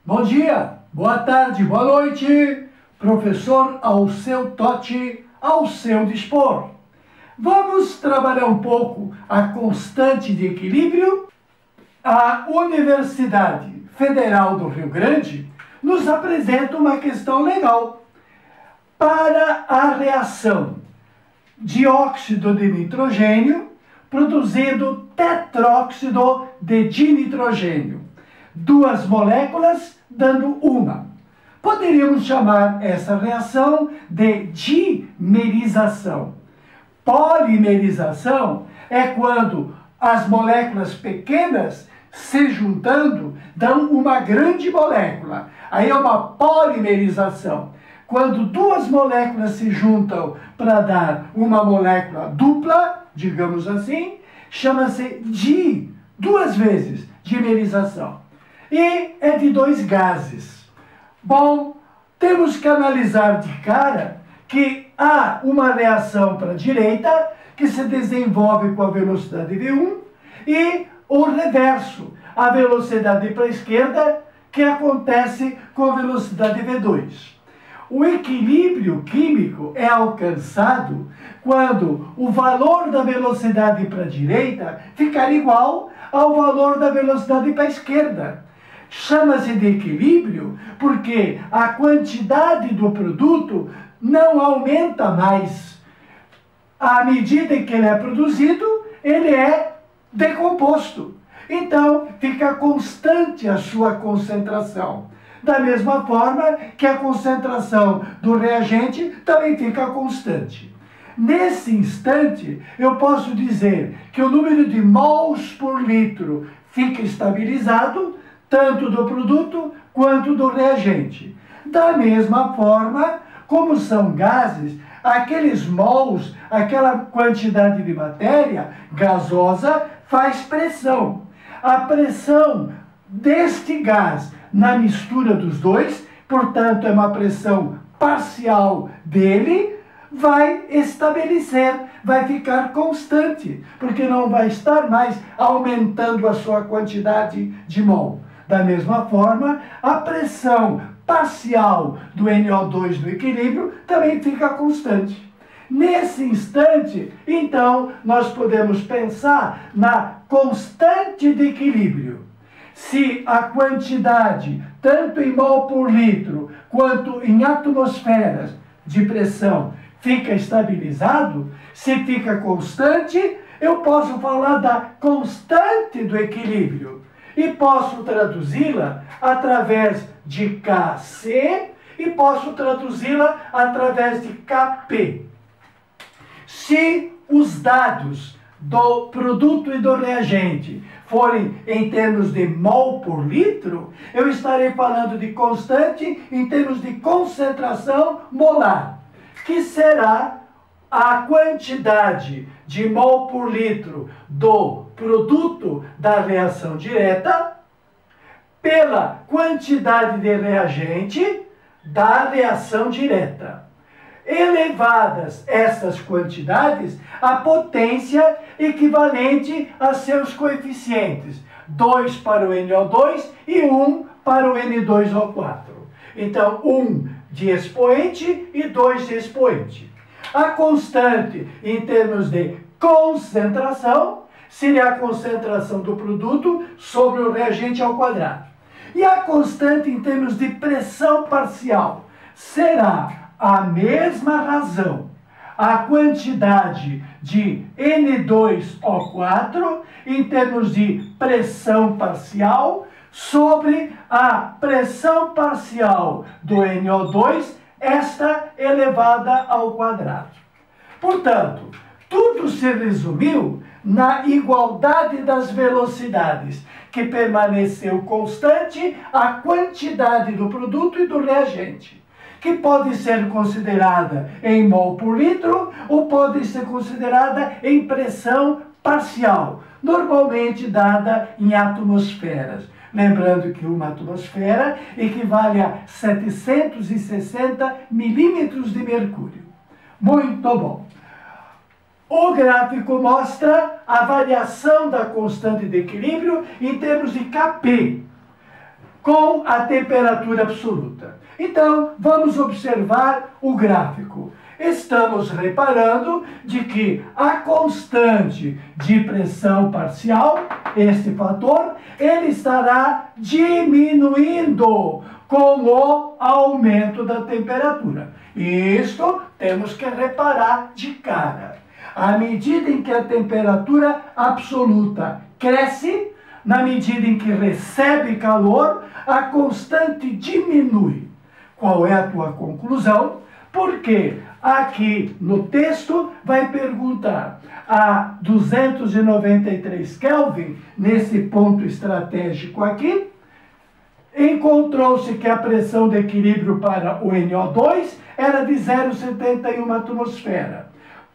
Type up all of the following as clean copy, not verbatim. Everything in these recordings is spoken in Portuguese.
Bom dia, boa tarde, boa noite, professor ao seu tote, ao seu dispor. Vamos trabalhar um pouco a constante de equilíbrio? A Universidade Federal do Rio Grande nos apresenta uma questão legal. Para a reação dióxido de nitrogênio, produzido tetróxido de dinitrogênio. Duas moléculas dando uma. Poderíamos chamar essa reação de dimerização. Polimerização é quando as moléculas pequenas se juntando dão uma grande molécula. Aí é uma polimerização. Quando duas moléculas se juntam para dar uma molécula dupla, digamos assim, chama-se duas vezes dimerização. E é de dois gases. Bom, temos que analisar de cara que há uma reação para a direita que se desenvolve com a velocidade V1 e o reverso, a velocidade para a esquerda, que acontece com a velocidade V2. O equilíbrio químico é alcançado quando o valor da velocidade para a direita ficar igual ao valor da velocidade para a esquerda. Chama-se de equilíbrio porque a quantidade do produto não aumenta mais. À medida que ele é produzido, ele é decomposto. Então, fica constante a sua concentração. Da mesma forma que a concentração do reagente também fica constante. Nesse instante, eu posso dizer que o número de mols por litro fica estabilizado, tanto do produto quanto do reagente. Da mesma forma, como são gases, aqueles mols, aquela quantidade de matéria gasosa, faz pressão. A pressão deste gás na mistura dos dois, portanto, é uma pressão parcial dele, vai estabelecer, vai ficar constante, porque não vai estar mais aumentando a sua quantidade de mol. Da mesma forma, a pressão parcial do NO2 no equilíbrio também fica constante. Nesse instante, então, nós podemos pensar na constante de equilíbrio. Se a quantidade, tanto em mol por litro, quanto em atmosferas de pressão, fica estabilizado, se fica constante, eu posso falar da constante do equilíbrio. E posso traduzi-la através de Kc e posso traduzi-la através de Kp. Se os dados do produto e do reagente forem em termos de mol por litro, eu estarei falando de constante em termos de concentração molar, que será a quantidade de mol por litro do produto da reação direta pela quantidade de reagente da reação direta. Elevadas essas quantidades, a potência equivalente a seus coeficientes, 2 para o NO2 e 1 para o N2O4. Então, 1 de expoente e 2 de expoente. A constante em termos de concentração seria a concentração do produto sobre o reagente ao quadrado. E a constante em termos de pressão parcial será a mesma razão, a quantidade de N2O4 em termos de pressão parcial sobre a pressão parcial do NO2, esta elevada ao quadrado. Portanto, tudo se resumiu na igualdade das velocidades, que permaneceu constante a quantidade do produto e do reagente, que pode ser considerada em mol por litro ou pode ser considerada em pressão parcial, normalmente dada em atmosferas. Lembrando que uma atmosfera equivale a 760 milímetros de mercúrio. Muito bom. O gráfico mostra a variação da constante de equilíbrio em termos de Kp. com a temperatura absoluta. Então, vamos observar o gráfico. Estamos reparando de que a constante de pressão parcial, este fator, ele estará diminuindo com o aumento da temperatura. E isto temos que reparar de cara. À medida em que a temperatura absoluta cresce, na medida em que recebe calor, a constante diminui. Qual é a tua conclusão? Porque aqui no texto vai perguntar a 293 Kelvin, nesse ponto estratégico aqui, encontrou-se que a pressão de equilíbrio para o NO2 era de 0,71 atmosfera.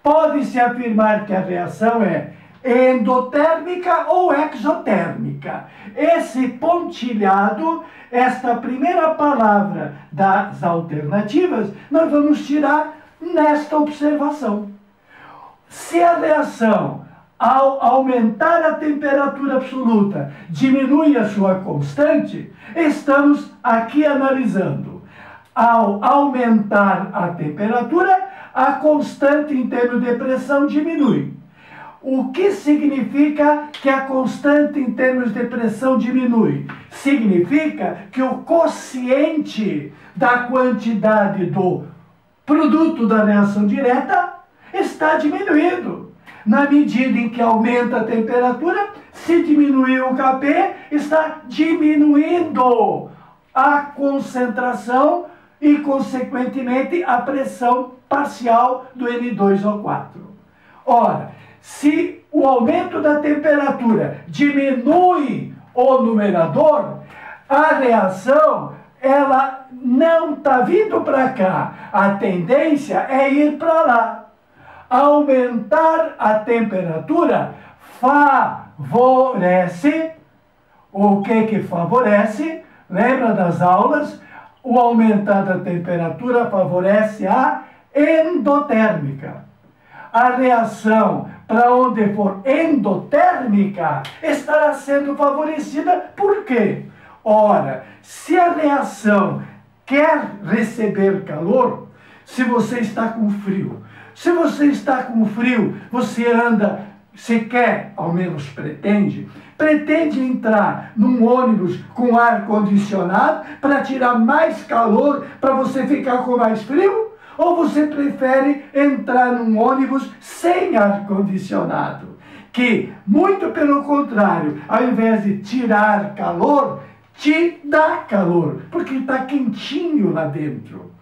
Pode-se afirmar que a reação é endotérmica ou exotérmica. Esse pontilhado, esta primeira palavra das alternativas, nós vamos tirar nesta observação. Se a reação, ao aumentar a temperatura absoluta, diminui a sua constante, estamos aqui analisando. Ao aumentar a temperatura, a constante em termos de pressão diminui. O que significa que a constante em termos de pressão diminui? Significa que o quociente da quantidade do produto da reação direta está diminuindo. Na medida em que aumenta a temperatura, se diminuir o Kp, está diminuindo a concentração e, consequentemente, a pressão parcial do N2O4. Ora, se o aumento da temperatura diminui o numerador, a reação, ela não está vindo para cá. A tendência é ir para lá. Aumentar a temperatura favorece. O que favorece? Lembra das aulas? O aumentar da temperatura favorece a endotérmica. A reação, para onde for endotérmica, estará sendo favorecida. Por quê? Ora, se a reação quer receber calor, se você está com frio, você anda, se quer, ao menos pretende entrar num ônibus com ar-condicionado para tirar mais calor, para você ficar com mais frio? Ou você prefere entrar num ônibus sem ar-condicionado, que, muito pelo contrário, ao invés de tirar calor, te dá calor, porque está quentinho lá dentro.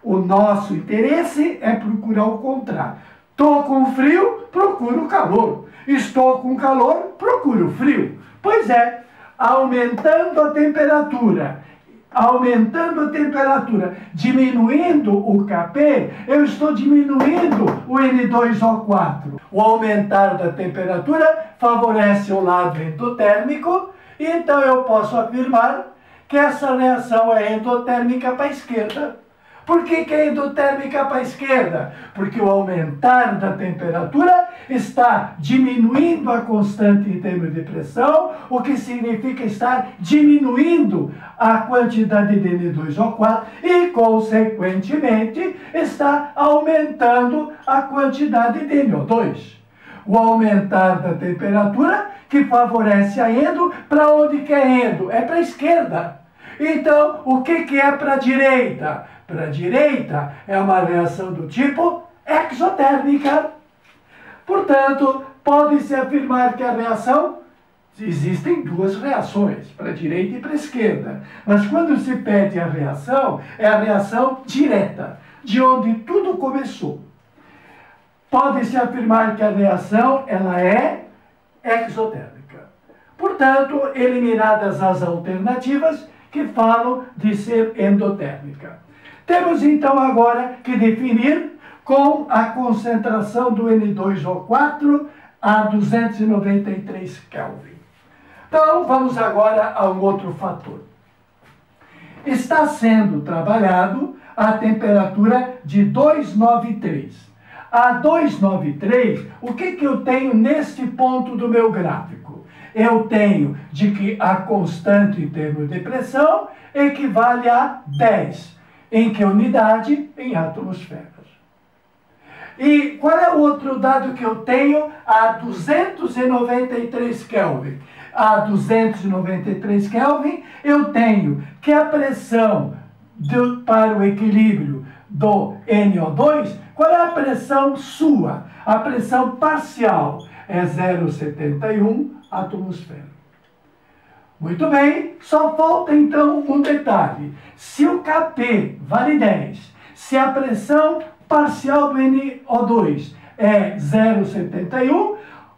O nosso interesse é procurar o contrário. Estou com frio, procuro calor. Estou com calor, procuro frio. Pois é, aumentando a temperatura, diminuindo o Kp, eu estou diminuindo o N2O4. O aumentar da temperatura favorece o lado endotérmico, e então eu posso afirmar que essa reação é endotérmica para a esquerda. Por que é endotérmica para a esquerda? Porque o aumentar da temperatura está diminuindo a constante em termos de pressão, o que significa estar diminuindo a quantidade de N2O4 e, consequentemente, está aumentando a quantidade de NO2. O aumentar da temperatura que favorece a endo, para onde que é endo? É para a esquerda. Então, o que é para a direita? Para a direita é uma reação do tipo exotérmica. Portanto, pode-se afirmar que a reação, existem duas reações, para a direita e para a esquerda. Mas quando se pede a reação, é a reação direta, de onde tudo começou. Pode-se afirmar que a reação, ela é exotérmica. Portanto, eliminadas as alternativas que falam de ser endotérmica. Temos então agora que definir com a concentração do N2O4 a 293 Kelvin. Então, vamos agora a um outro fator. Está sendo trabalhado a temperatura de 293. A 293, o que eu tenho neste ponto do meu gráfico? eu tenho de que a constante em termos de pressão equivale a 10. Em que unidade? Em atmosferas. E qual é o outro dado que eu tenho? A 293 Kelvin. A 293 Kelvin, eu tenho que a pressão para o equilíbrio do NO2, qual é a pressão sua? A pressão parcial é 0,71 atmosfera. Muito bem, só falta então um detalhe. Se o Kp vale 10, se a pressão parcial do NO2 é 0,71,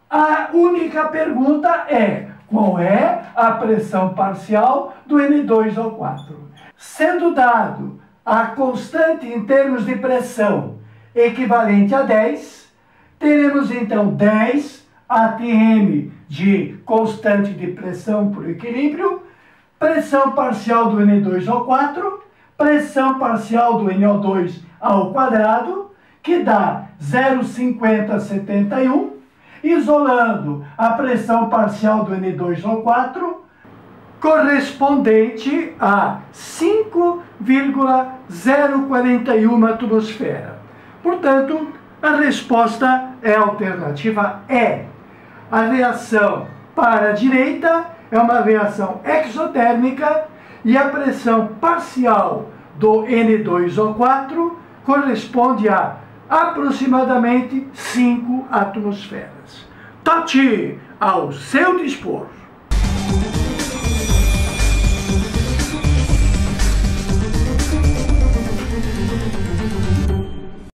a única pergunta é: qual é a pressão parcial do N2O4? Sendo dado a constante em termos de pressão equivalente a 10, teremos então 10 atm de constante de pressão por equilíbrio, pressão parcial do N2O4, pressão parcial do NO2 ao quadrado, que dá 0,5071, isolando a pressão parcial do N2O4, correspondente a 5,041 atmosfera. Portanto, a resposta é a alternativa E. A reação para a direita é uma reação exotérmica e a pressão parcial do N2O4 corresponde a aproximadamente 5 atmosferas. Tati, ao seu dispor.